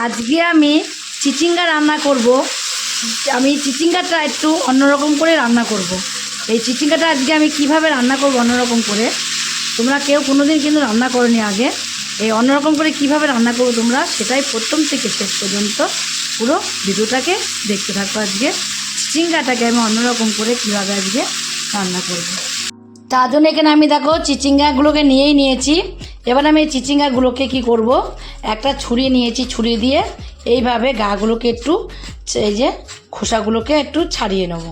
আজকে আমি চিচিঙ্গা রান্না করব। আমি চিচিঙ্গাটা একটু অন্যরকম করে রান্না করব। এই চিচিঙ্গাটা আজকে আমি কিভাবে রান্না করব অন্যরকম করে, তোমরা কেউ কোনোদিন কিন্তু রান্না করোনি আগে। এই অন্যরকম করে কিভাবে রান্না করবো তোমরা সেটাই প্রথম থেকে শেষ পর্যন্ত পুরো ভিডিওটাকে দেখতে থাকবো। আজকে চিচিঙ্গাটাকে আমি অন্যরকম করে কিভাবে আজকে রান্না করব। তার জন্য এখানে আমি দেখো চিচিঙ্গাগুলোকে নিয়েছি। এবার আমি এই চিচিঙ্গাগুলোকে কি করব, একটা ছুরি নিয়েছি, ছুরি দিয়ে এইভাবে গাগুলোকে একটু, এই যে খোসাগুলোকে একটু ছাড়িয়ে নেব।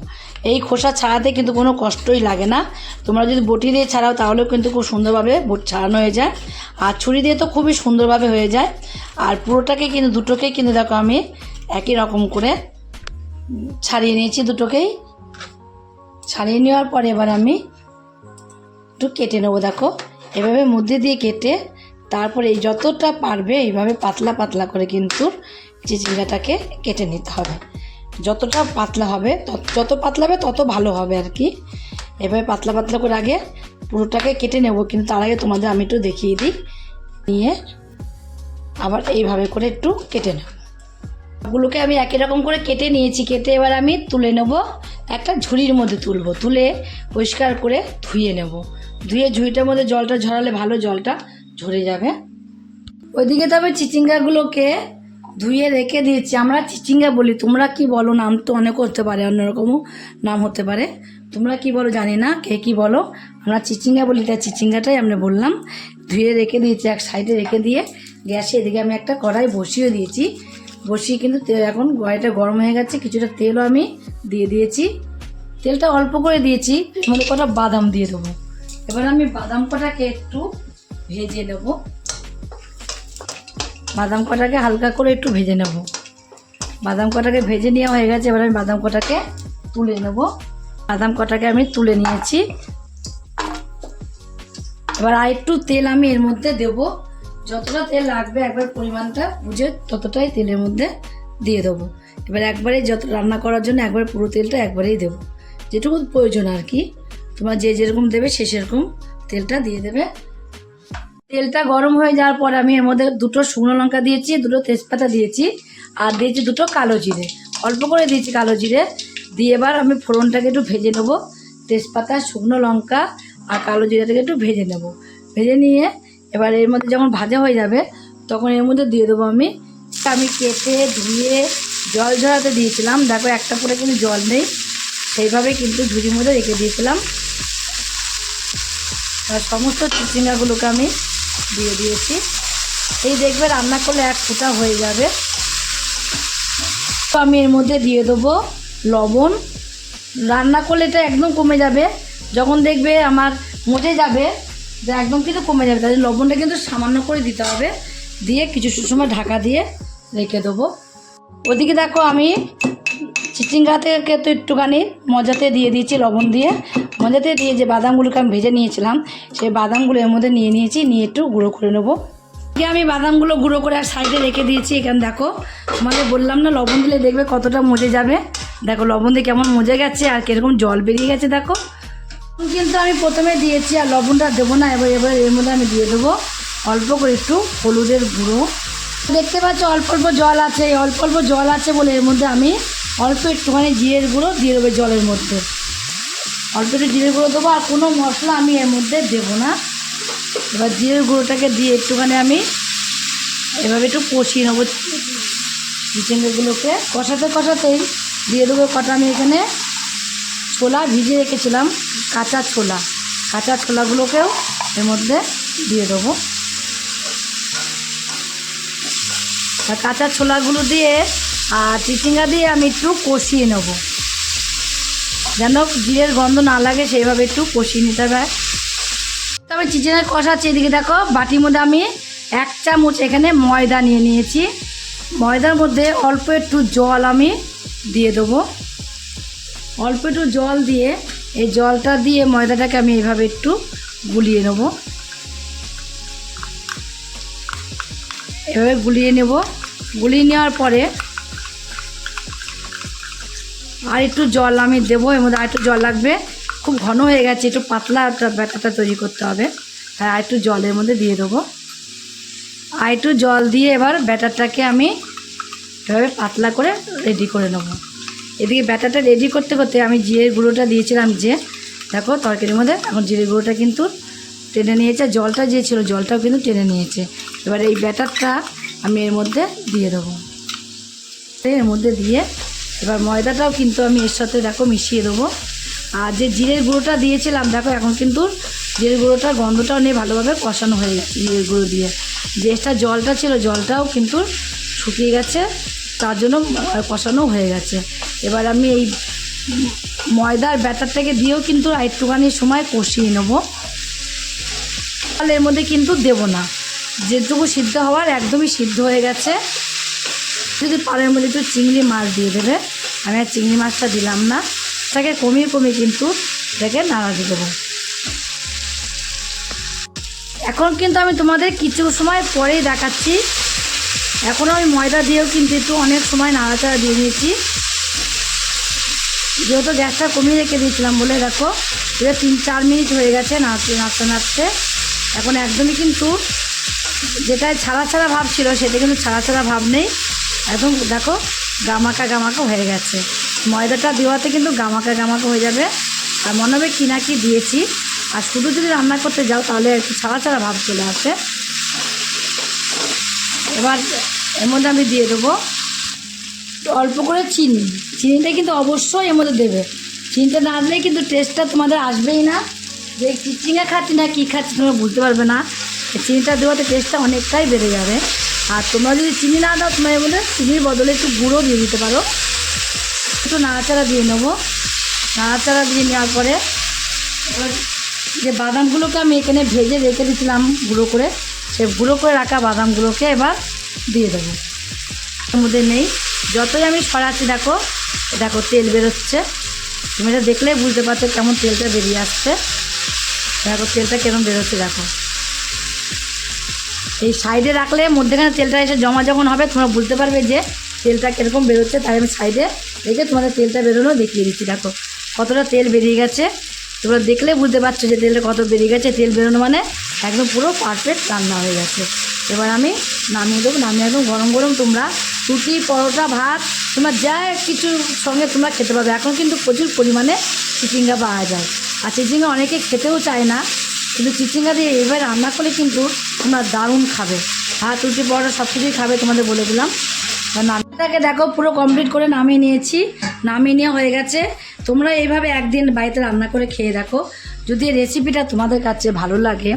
এই খোসা ছাড়াতে কিন্তু কোনো কষ্টই লাগে না। তোমরা যদি বটি দিয়ে ছাড়াও তাহলেও কিন্তু খুব সুন্দরভাবে ছাড়ানো হয়ে যায়, আর ছুরি দিয়ে তো খুবই সুন্দরভাবে হয়ে যায়। আর পুরোটাকে কিন্তু দুটোকেই কিন্তু দেখো আমি একই রকম করে ছাড়িয়ে নিয়েছি। দুটোকেই ছাড়িয়ে নেওয়ার পরে এবার আমি একটু কেটে নেবো। দেখো এভাবে মধ্যে দিয়ে কেটে তারপরে এই যতটা পারবে এইভাবে পাতলা পাতলা করে কিন্তু চিচিঙ্গাটাকে কেটে নিতে হবে। যতটা পাতলা হবে যত পাতলা হবে তত ভালো হবে আর কি। এভাবে পাতলা পাতলা করে আগে পুরোটাকে কেটে নেব, কিন্তু তার আগে তোমাদের আমি একটু দেখিয়ে দিই। নিয়ে আবার এইভাবে করে একটু কেটে নেব। গুলোকে আমি একই রকম করে কেটে নিয়েছি। কেটে এবার আমি তুলে নেব, একটা ঝুড়ির মধ্যে তুলব। তুলে পরিষ্কার করে ধুয়ে নেব। ধুয়ে ঝুড়িটার মধ্যে জলটা ঝরালে ভালো, জলটা ঝরে যাবে। ওইদিকে তবে চিচিঙ্গাগুলোকে ধুয়ে রেখে দিয়েছি। আমরা চিচিঙ্গা বলি, তোমরা কি বলো? নাম তো অনেক হতে পারে, অন্যরকমও নাম হতে পারে। তোমরা কি বলো জানি না, কে কি বলো। আমরা চিচিঙ্গা বলি, তাই চিচিঙ্গাটাই আমরা বললাম। ধুয়ে রেখে দিয়েছি এক সাইডে রেখে দিয়ে গ্যাসে এদিকে আমি একটা কড়াই বসিয়ে দিয়েছি। বসিয়ে কিন্তু এখন কড়াইটা গরম হয়ে গেছে, কিছুটা তেলও আমি দিয়ে দিয়েছি। তেলটা অল্প করে দিয়েছি, মানে কটা বাদাম দিয়ে দেবো। এবার আমি বাদাম কটাকে একটু ভেজে নেব। বাদাম কটাকে হালকা করে একটু ভেজে নেব। বাদাম কটাকে ভেজে নেওয়া হয়ে গেছে, এবার আমি বাদাম কটাকে তুলে নেব। বাদাম কটাকে আমি তুলে নিয়েছি। এবার আর একটু তেল আমি এর মধ্যে দেব। যতটা তেল লাগবে একবার পরিমাণটা বুঝে ততটাই তেলের মধ্যে দিয়ে দেবো। এবার একবারে যত রান্না করার জন্য একবার পুরো তেলটা একবারেই দেবো, যেটুকু প্রয়োজন আর কি। তোমরা যে যেরকম দেবে সে সেরকম তেলটা দিয়ে দেবে। তেলটা গরম হয়ে যাওয়ার পর আমি এর মধ্যে দুটো শুকনো লঙ্কা দিয়েছি, দুটো তেজপাতা দিয়েছি, আর দিয়েছি দুটো কালো জিরে। অল্প করে দিয়েছি কালো জিরে দিয়ে এবার আমি ফোড়নটাকে একটু ভেজে নেবো। তেজপাতা, শুকনো লঙ্কা আর কালো জিরাটাকে একটু ভেজে নেব। ভেজে নিয়ে এবার এর মধ্যে যখন ভাজা হয়ে যাবে তখন এর মধ্যে দিয়ে দেবো আমি কেটে ধুয়ে জল ঝরাতে দিয়েছিলাম। দেখো একটা করে কিন্তু জল নেই, সেইভাবে কিন্তু ঝুড়ির মধ্যে রেখে দিয়েছিলাম। আর সমস্ত চিচিঙ্গাগুলোকে আমি দিয়ে দিয়েছি। এই দেখবে রান্না করলে এক ফোঁটা হয়ে যাবে। তো আমি এর মধ্যে দিয়ে দেবো লবণ। রান্না করলে এটা একদম কমে যাবে, যখন দেখবে আমার মজে যাবে যে একদম কিন্তু কমে যাবে, তাদের লবণটা কিন্তু সামান্য করে দিতে হবে। দিয়ে কিছু সময় ঢাকা দিয়ে রেখে দেবো। ওদিকে দেখো আমি চিচিঙ্গা থেকে তো একটুখানি মজাতে দিয়ে দিয়েছি লবণ দিয়ে। মজাতে দিয়ে যে বাদামগুলোকে আমি ভেজে নিয়েছিলাম সেই বাদামগুলো এর মধ্যে নিয়ে নিয়েছি, নিয়ে একটু গুঁড়ো করে নেবো। আমি বাদামগুলো গুঁড়ো করে আর সাইডে রেখে দিয়েছি। এখানে দেখো তোমাদের বললাম না লবণ দিলে দেখবে কতটা মজে যাবে। দেখো লবণ দিয়ে কেমন মজে গেছে আর কীরকম জল বেরিয়ে গেছে। দেখো কিন্তু আমি প্রথমে দিয়েছি আর লবণটা দেবো না। এবার এর মধ্যে আমি দিয়ে দেবো অল্প করে একটু হলুদের গুঁড়ো। দেখতে পাচ্ছ অল্প অল্প জল আছে, অল্প অল্প জল আছে বলে এর মধ্যে আমি অল্প একটুখানি জিরের গুঁড়ো দিয়ে দেবো। জলের মধ্যে অল্প একটু জিরের গুঁড়ো দেবো, আর কোনো মশলা আমি এর মধ্যে দেবো না। এবার জিরের গুঁড়োটাকে দিয়ে একটুখানি আমি এভাবে একটু কষিয়ে নেবো। চিচিঙ্গাগুলোকে কষাতে কষাতেই দিয়ে দেবো কটা আমি এখানে ছোলা ভিজে রেখেছিলাম, কাঁচা ছোলা। কাঁচা ছোলাগুলোকেও এর মধ্যে দিয়ে দেবো। আর কাঁচা ছোলাগুলো দিয়ে আর চিচিঙ্গা দিয়ে আমি একটু কষিয়ে নেব, যেন জিরের গন্ধ না লাগে, সেইভাবে একটু কষিয়ে নিতে হবে। তবে চিচিঙ্গা কষাচ্ছি। এদিকে দেখো বাটির মধ্যে আমি 1 চামচ এখানে ময়দা নিয়ে নিয়েছি। ময়দার মধ্যে অল্প একটু জল আমি দিয়ে দেবো। অল্প একটু জল দিয়ে এই জলটা দিয়ে ময়দাটাকে আমি এইভাবে একটু গুলিয়ে নেব। এভাবে গুলিয়ে নেব। গুলিয়ে নেওয়ার পরে আর একটু জল আমি দেবো। এর মধ্যে আর একটু জল লাগবে, খুব ঘন হয়ে গেছে, একটু পাতলা একটা ব্যাটারটা তৈরি করতে হবে। তাই আর একটু জলের মধ্যে দিয়ে দেবো। আর একটু জল দিয়ে এবার ব্যাটারটাকে আমি এভাবে পাতলা করে রেডি করে নেবো। এদিকে ব্যাটারটা রেডি করতে করতে আমি জিরের গুঁড়োটা দিয়েছিলাম, যে দেখো তরকারির মধ্যে এখন জিরের গুঁড়োটা কিন্তু টেনে নিয়েছে, জলটা যে ছিল জলটাও কিন্তু টেনে নিয়েছে। এবার এই ব্যাটারটা আমি এর মধ্যে দিয়ে দেবো। এর মধ্যে দিয়ে এবার ময়দাটাও কিন্তু আমি এর সাথে দেখো মিশিয়ে দেবো। আর যে জিরের গুঁড়োটা দিয়েছিলাম দেখো এখন কিন্তু জিরের গুঁড়োটার গন্ধটাও নিয়ে ভালোভাবে কষানো হয়ে গেছে। জিরের গুঁড়ো দিয়ে যে এক্সট্রা জলটা ছিল জলটাও কিন্তু শুকিয়ে গেছে, তার জন্য কষানো হয়ে গেছে। এবার আমি এই ময়দার ব্যাটারটাকে দিয়েও কিন্তু একটুখানি সময় কষিয়ে নেবো। তাহলে এর মধ্যে কিন্তু দেবো না, যেটুকু সিদ্ধ হওয়ার একদমই সিদ্ধ হয়ে গেছে। যদি পালের মধ্যে একটু চিংড়ি মাছ দিয়ে দেবে, আমি আর চিংড়ি মাছটা দিলাম না, তাকে কমিয়ে কমিয়ে কিন্তু এটাকে নাড়া দিয়ে দেবো। এখন কিন্তু আমি তোমাদের কিছু সময় পরেই দেখাচ্ছি। এখনও আমি ময়দা দিয়েও কিন্তু একটু অনেক সময় নাড়াচাড়া দিয়ে নিয়েছি, যেহেতু গ্যাসটা কমিয়ে রেখে দিয়েছিলাম বলে দেখো এটা 3-4 মিনিট হয়ে গেছে নাড়তে নাড়তে নাড়তে। এখন একদমই কিন্তু যেটায় ছাড়া ছাড়া ভাব ছিল সেটা কিন্তু ছাড়া ছাড়া ভাব নেই, একদম দেখো গামাকা গামাকা হয়ে গেছে। ময়দাটা দেওয়াতে কিন্তু গামাকা গামাকা হয়ে যাবে, আর মনে হবে কি না কি দিয়েছি। আর শুধু যদি রান্না করতে যাও তাহলে একটু ছাড়া ছাড়া ভাব চলে আসে। এবার এর মধ্যে আমি দিয়ে দেবো অল্প করে চিনি। চিনিটা কিন্তু অবশ্যই এর মধ্যে দেবে, চিনিটা না দিলে কিন্তু টেস্টটা তোমাদের আসবেই না, যে চিচিঙ্গা খাচ্ছি না কী খাচ্ছি তোমরা বুঝতে পারবে না। চিনিটা দেওয়াতে টেস্টটা অনেকটাই বেড়ে যাবে। আর তোমরা যদি চিনি না দাও তোমরা এর মধ্যে চিনির বদলে একটু গুঁড়ো দিয়ে দিতে পারো। একটু নাড়াচাড়া দিয়ে নেবো। নাড়াচাড়া দিয়ে নেওয়ার পরে এবার যে বাদামগুলোকে আমি এখানে ভেজে রেখে দিয়েছিলাম গুঁড়ো করে, সেই গুঁড়ো করে রাখা বাদামগুলোকে এবার দিয়ে দেবো। এর মধ্যে নেই, যতই আমি সরাচ্ছি দেখো দেখো তেল বেরোচ্ছে। তুমি এটা দেখলেই বুঝতে পারছো কেমন তেলটা বেরিয়ে আসছে। দেখো তেলটা কেমন বেরোচ্ছে দেখো। এই সাইডে রাখলে মধ্যেখানে তেলটা এসে জমা যখন হবে তোমরা বুঝতে পারবে যে তেলটা কীরকম বেরোচ্ছে। তাই আমি সাইডে রেখে তোমাদের তেলটা বেরোনো দেখিয়ে দিচ্ছি। দেখো কতটা তেল বেরিয়ে গেছে, তোমরা দেখলে বুঝতে পারছো যে তেলটা কত বেরিয়ে গেছে। তেল বেরোনো মানে একদম পুরো পারফেক্ট রান্না হয়ে গেছে। এবার আমি নামিয়ে দেবো। নামিয়ে একদম গরম গরম তোমরা রুটি পরোটা ভাত তোমরা যা কিছুর সঙ্গে তোমরা খেতে পারবে। এখন কিন্তু প্রচুর পরিমাণে চিচিঙ্গা পাওয়া যায়, আর চিচিঙ্গা অনেকে খেতেও চায় না, কিন্তু চিচিঙ্গা দিয়ে এবার রান্না করলে কিন্তু তোমরা দারুণ খাবে। ভাত রুটি পরোটা সব কিছুই খাবে, তোমাদের বলে দিলাম। নামটাকে দেখো পুরো কমপ্লিট করে নামিয়ে নিয়েছি। নামিয়ে নেওয়া হয়ে গেছে। তোমরা এইভাবে একদিন বাড়িতে রান্না করে খেয়ে দেখো। যদি এই রেসিপিটা তোমাদের কাছে ভালো লাগে,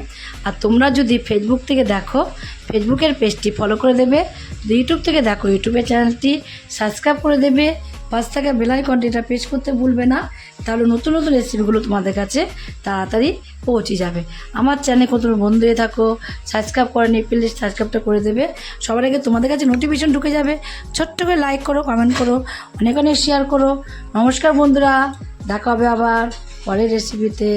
আর তোমরা যদি ফেসবুক থেকে দেখো ফেসবুকের পেজটি ফলো করে দেবে, যদি ইউটিউব থেকে দেখো ইউটিউবের চ্যানেলটি সাবস্ক্রাইব করে দেবে, পাশ থেকে বেল আইকনটা প্রেস করতে ভুলবে না। তাহলে নতুন নতুন রেসিপিগুলো তোমাদের কাছে তাড়াতাড়ি পৌঁছে যাবে। আমার চ্যানেল কত বন্ধু হয়ে থাকো সাবস্ক্রাইব করেনি প্লিজ সাবস্ক্রাইবটা করে দেবে। সবার আগে তোমাদের কাছে নোটিফিকেশন ঢুকে যাবে। ছোট্ট করে লাইক করো, কমেন্ট করো, অনেক অনেক শেয়ার করো। নমস্কার বন্ধুরা, দেখা হবে আবার পরের রেসিপিতে।